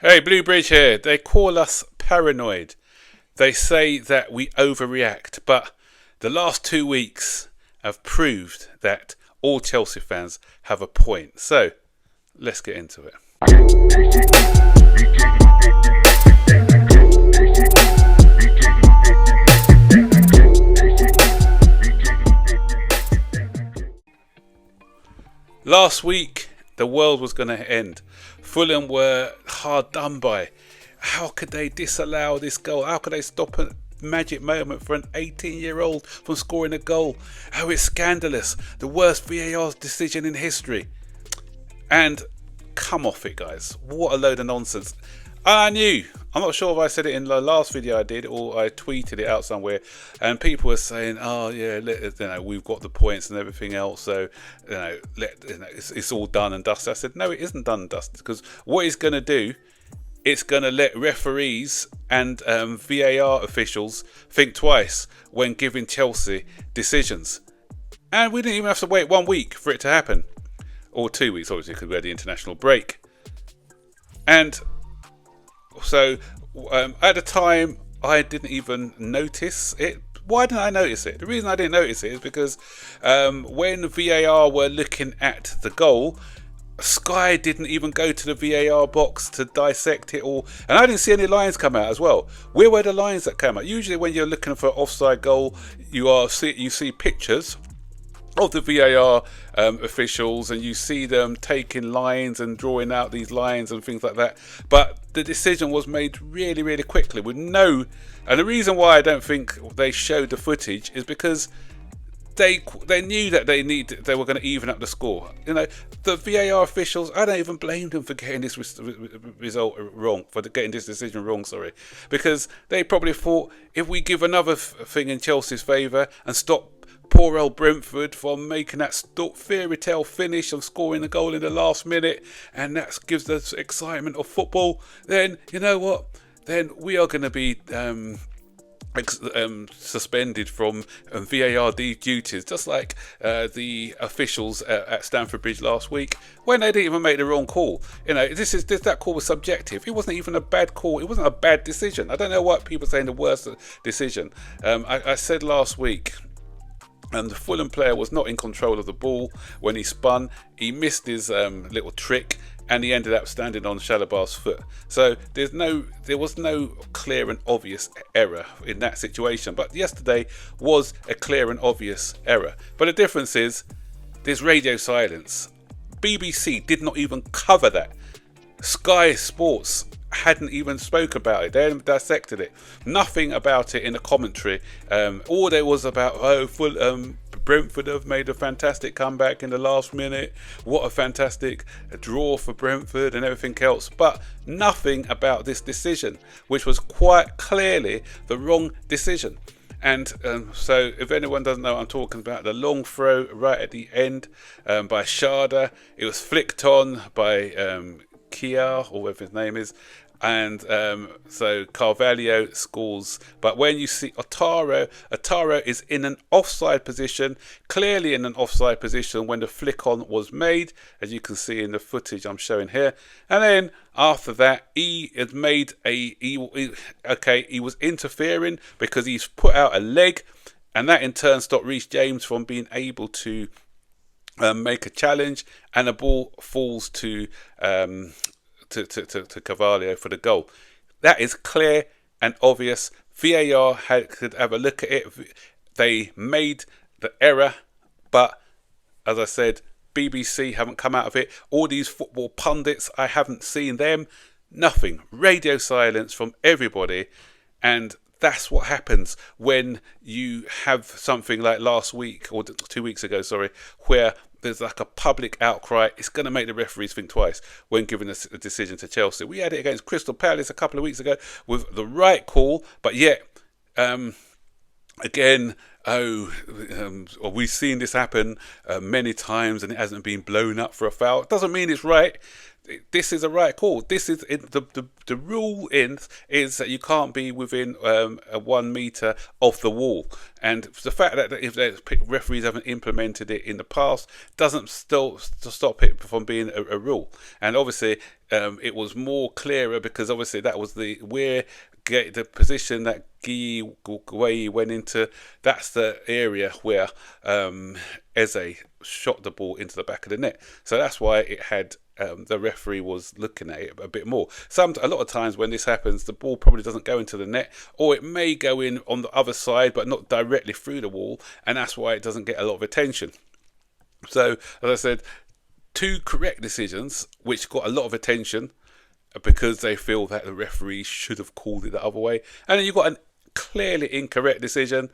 Hey, Bluebridge here. They call us paranoid. They say that we overreact, but the last 2 weeks have proved that all Chelsea fans have a point. So, let's get into it. Last week, the world was going to end. Fulham were hard done by. How could they disallow this goal? How could they stop a magic moment for an 18-year-old from scoring a goal? Oh, it's scandalous. The worst VAR decision in history. And come off it, guys. What a load of nonsense. I knew. I'm not sure if I said it in the last video I did or I tweeted it out somewhere, and people were saying, "Oh yeah, we've got the points and everything else, so it's all done and dusted." I said, "No, it isn't done and dusted, because what it's going to do, it's going to let referees and VAR officials think twice when giving Chelsea decisions." And we didn't even have to wait 1 week for it to happen, or 2 weeks, obviously, because we had the international break. And so at the time, I didn't even notice it. Why didn't I notice it? The reason I didn't notice it is because when VAR were looking at the goal, Sky didn't even go to the VAR box to dissect it all. And I didn't see any lines come out as well. Where were the lines that came out? Usually when you're looking for offside goal, you see pictures of the VAR officials, and you see them taking lines and drawing out these lines and things like that. But the decision was made really, really quickly with no. And the reason why I don't think they showed the footage is because they knew that they were going to even up the score. You know, the VAR officials, I don't even blame them for getting this result wrong, for getting this decision wrong. Sorry, because they probably thought, if we give another thing in Chelsea's favour and stop poor old Brentford from making that fairy tale finish of scoring the goal in the last minute, and that gives us excitement of football, then you know what? Then we are going to be suspended from VAR duties, just like the officials at Stamford Bridge last week, when they didn't even make the wrong call. You know, that call was subjective. It wasn't even a bad call. It wasn't a bad decision. I don't know what people are saying the worst decision. I said last week, and the Fulham player was not in control of the ball when he spun. He missed his little trick, and he ended up standing on Shalabar's foot. So there was no clear and obvious error in that situation. But yesterday was a clear and obvious error. But the difference is, there's radio silence. BBC did not even cover that. Sky Sports hadn't even spoke about it. They hadn't dissected it. Nothing about it in the commentary. All there was about, Brentford have made a fantastic comeback in the last minute. What a fantastic draw for Brentford and everything else. But nothing about this decision, which was quite clearly the wrong decision. And so if anyone doesn't know what I'm talking about, the long throw right at the end by Sharda, it was flicked on by Kia, or whatever his name is, and so Carvalho scores. But when you see Otaro is in an offside position, clearly in an offside position when the flick on was made, as you can see in the footage I'm showing here. And then after that, he was interfering because he's put out a leg, and that in turn stopped Reece James from being able to make a challenge, and the ball falls to Carvalho for the goal. That is clear and obvious. VAR could have a look at it. They made the error, but as I said, BBC haven't come out of it. All these football pundits, I haven't seen them. Nothing. Radio silence from everybody, and that's what happens when you have something like last week, or 2 weeks ago, sorry, where there's like a public outcry. It's going to make the referees think twice when giving a decision to Chelsea. We had it against Crystal Palace a couple of weeks ago with the right call, but yet, again, or we've seen this happen many times and it hasn't been blown up for a foul. It doesn't mean it's right. This is a right call. This is the rule is that you can't be within a 1 meter of the wall, and the fact that if the referees haven't implemented it in the past doesn't still stop it from being a rule. And obviously, it was more clearer because obviously that was the position that Gueye went into. That's the area where Eze shot the ball into the back of the net. So that's why it had the referee was looking at it a bit more. A lot of times when this happens, the ball probably doesn't go into the net, or it may go in on the other side, but not directly through the wall, and that's why it doesn't get a lot of attention. So, as I said, 2 correct decisions which got a lot of attention because they feel that the referee should have called it the other way, and then you've got a clearly incorrect decision,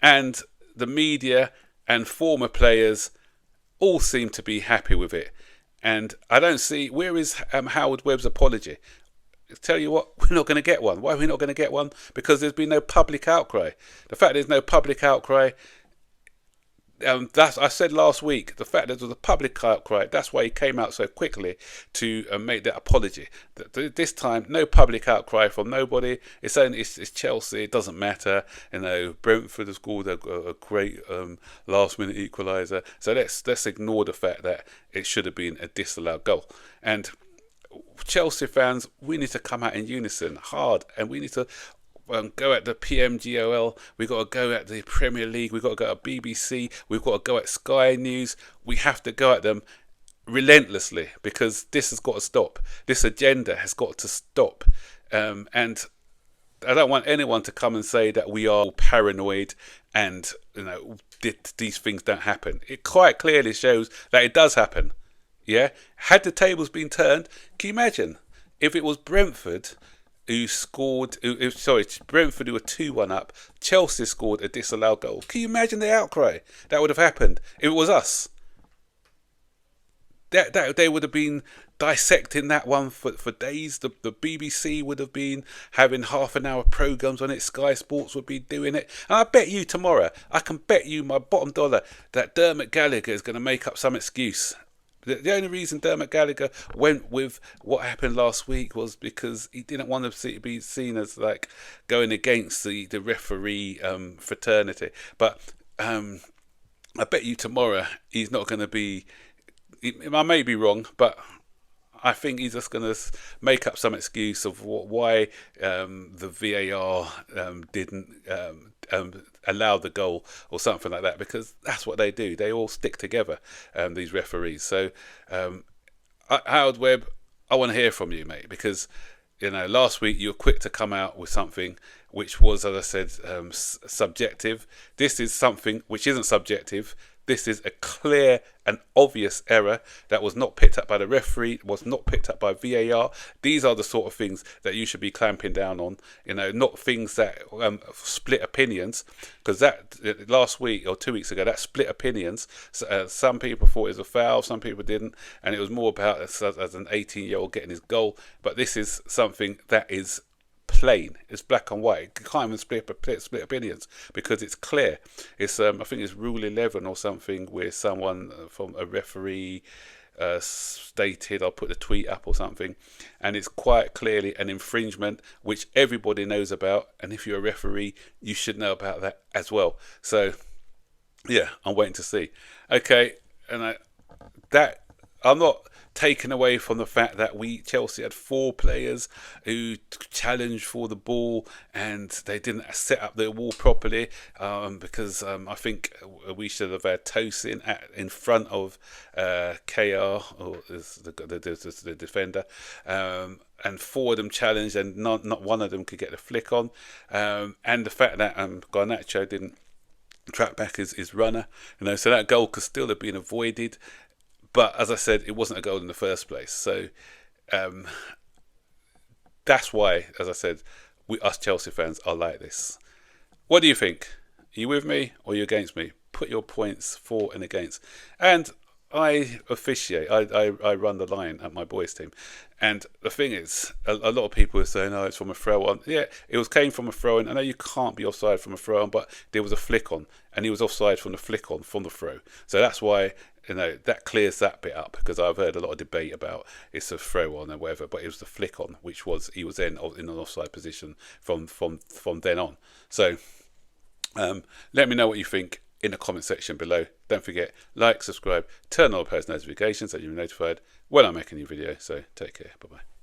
and the media and former players all seem to be happy with it. And I don't see, where is Howard Webb's apology? Tell you what, we're not going to get one. Why are we not going to get one? Because there's been no public outcry. The fact there's no public outcry, I said last week, the fact that there was a public outcry, that's why he came out so quickly to make that apology. This time, no public outcry from nobody. It's Chelsea. It doesn't matter. Brentford has scored a great last-minute equaliser. So let's ignore the fact that it should have been a disallowed goal. And Chelsea fans, we need to come out in unison, hard, and we need to go at the PMGOL, we've got to go at the Premier League, we've got to go at BBC, we've got to go at Sky News. We have to go at them relentlessly because this has got to stop. This agenda has got to stop. And I don't want anyone to come and say that we are paranoid and these things don't happen. It quite clearly shows that it does happen. Yeah? Had the tables been turned, can you imagine if it was Brentford who scored, Brentford who were 2-1 up, Chelsea scored a disallowed goal. Can you imagine the outcry that would have happened if it was us? That they would have been dissecting that one for days. The BBC would have been having half-an-hour programmes on it. Sky Sports would be doing it. And I bet you tomorrow, I can bet you my bottom dollar that Dermot Gallagher is going to make up some excuse. The only reason Dermot Gallagher went with what happened last week was because he didn't want to be seen as like going against the referee fraternity. But I bet you tomorrow he's not going to be. I may be wrong, but I think he's just going to make up some excuse of why the VAR didn't allow the goal or something like that, because that's what they do. They all stick together, these referees. So, Howard Webb, I want to hear from you, mate, because last week you were quick to come out with something which was, as I said, subjective. This is something which isn't subjective. This is a clear and obvious error that was not picked up by the referee, was not picked up by VAR. These are the sort of things that you should be clamping down on, not things that split opinions, because that last week or 2 weeks ago, that split opinions. Some people thought it was a foul, some people didn't, and it was more about as an 18-year-old getting his goal. But this is something that is plain. It's black and white. You can't even split opinions because it's clear. It's I think it's Rule 11 or something where someone from a referee stated, I'll put the tweet up or something, and it's quite clearly an infringement which everybody knows about, and if you're a referee you should know about that as well. So yeah, I'm waiting to see. Okay, and I'm not taken away from the fact that Chelsea had 4 players who challenged for the ball and they didn't set up their wall properly, because I think we should have had Tosin in front of KR, or the defender, and 4 of them challenged and not one of them could get the flick on, and the fact that Garnacho didn't track back his runner, so that goal could still have been avoided. But as I said, it wasn't a goal in the first place. So that's why, as I said, us Chelsea fans are like this. What do you think? Are you with me or are you against me? Put your points for and against. And I officiate. I run the line at my boys' team, and the thing is, a lot of people are saying, "Oh, it's from a throw on." Yeah, came from a throw in. I know you can't be offside from a throw on, but there was a flick on, and he was offside from the flick on from the throw. So that's why, that clears that bit up, because I've heard a lot of debate about it's a throw on or whatever, but it was the flick on, which was he was then in an offside position from then on. So let me know what you think in the comment section below. Don't forget, like, subscribe, turn on post notifications so you're notified when I make a new video. So take care. Bye bye.